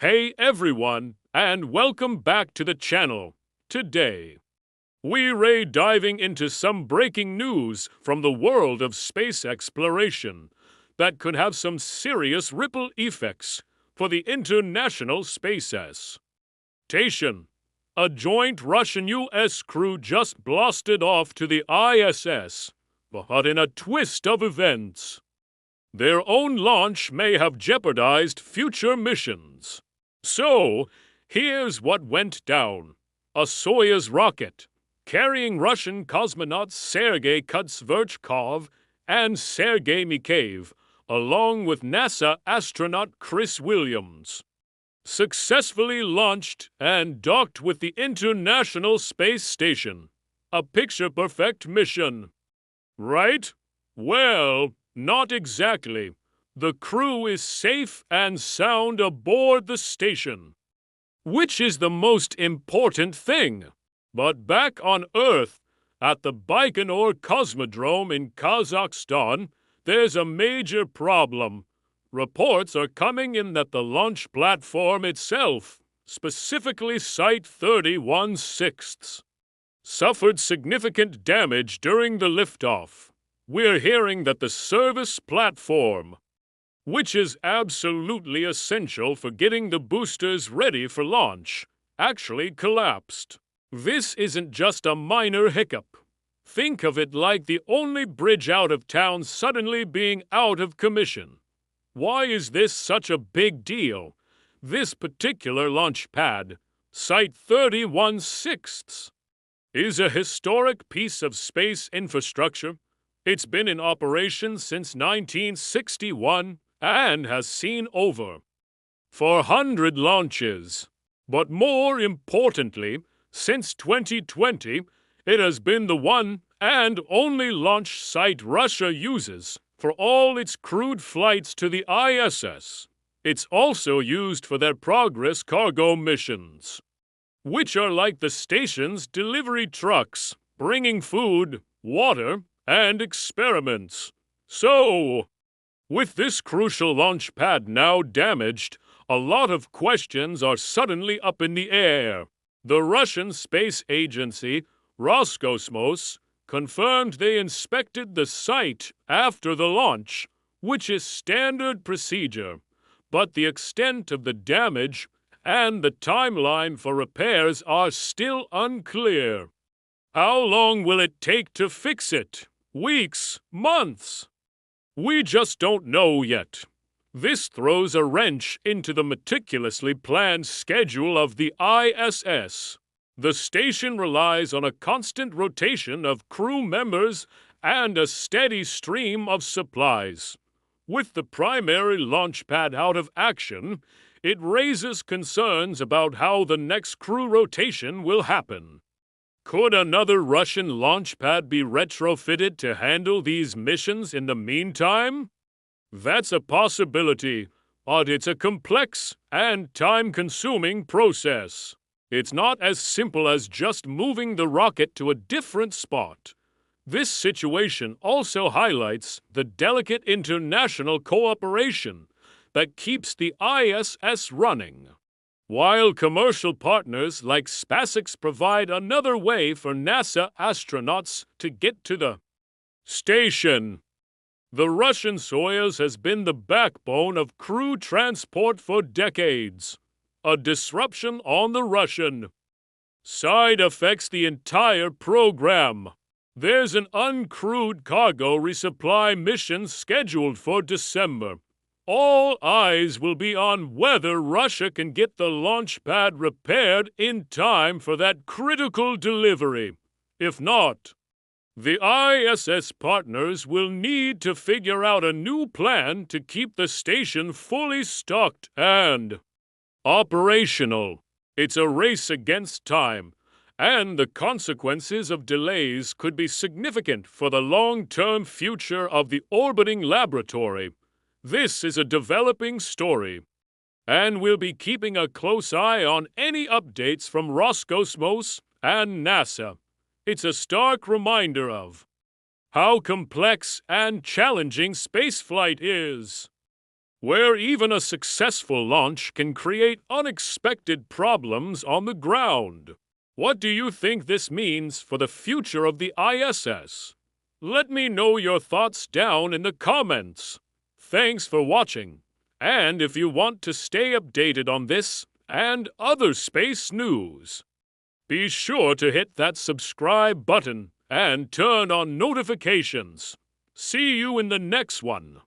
Hey everyone, and welcome back to the channel. Today, we're diving into some breaking news from the world of space exploration that could have some serious ripple effects for the International Space Station. A joint Russian-US crew just blasted off to the ISS, but in a twist of events, their own launch may have jeopardized future missions. So, here's what went down. A Soyuz rocket, carrying Russian cosmonauts Sergei Kutsverchkov and Sergei Mikheyev, along with NASA astronaut Chris Williams, successfully launched and docked with the International Space Station. A picture-perfect mission. Right? Well, not exactly. The crew is safe and sound aboard the station, which is the most important thing. But back on Earth, at the Baikonur Cosmodrome in Kazakhstan, there's a major problem. Reports are coming in that the launch platform itself, specifically Site 31/6, suffered significant damage during the liftoff. We're hearing that the service platform, which is absolutely essential for getting the boosters ready for launch, actually collapsed. This isn't just a minor hiccup. Think of it like the only bridge out of town suddenly being out of commission. Why is this such a big deal? This particular launch pad, Site 31/6, is a historic piece of space infrastructure. It's been in operation since 1961 and has seen over 400 launches. But more importantly, since 2020, it has been the one and only launch site Russia uses for all its crewed flights to the ISS. It's also used for their Progress cargo missions, which are like the station's delivery trucks, bringing food, water, and experiments. So, with this crucial launch pad now damaged, a lot of questions are suddenly up in the air. The Russian space agency, Roscosmos, confirmed they inspected the site after the launch, which is standard procedure, but the extent of the damage and the timeline for repairs are still unclear. How long will it take to fix it? Weeks? Months? We just don't know yet. This throws a wrench into the meticulously planned schedule of the ISS. The station relies on a constant rotation of crew members and a steady stream of supplies. With the primary launch pad out of action, it raises concerns about how the next crew rotation will happen. Could another Russian launch pad be retrofitted to handle these missions in the meantime? That's a possibility, but it's a complex and time-consuming process. It's not as simple as just moving the rocket to a different spot. This situation also highlights the delicate international cooperation that keeps the ISS running. While commercial partners like SpaceX provide another way for NASA astronauts to get to the station, the Russian Soyuz has been the backbone of crew transport for decades. A disruption on the Russian side affects the entire program. There's an uncrewed cargo resupply mission scheduled for December. All eyes will be on whether Russia can get the launch pad repaired in time for that critical delivery. If not, the ISS partners will need to figure out a new plan to keep the station fully stocked and operational. It's a race against time, and the consequences of delays could be significant for the long-term future of the orbiting laboratory. This is a developing story, and we'll be keeping a close eye on any updates from Roscosmos and NASA. It's a stark reminder of how complex and challenging spaceflight is. where even a successful launch can create unexpected problems on the ground. What do you think this means for the future of the ISS? Let me know your thoughts down in the comments. Thanks for watching, and if you want to stay updated on this and other space news, be sure to hit that subscribe button and turn on notifications. See you in the next one.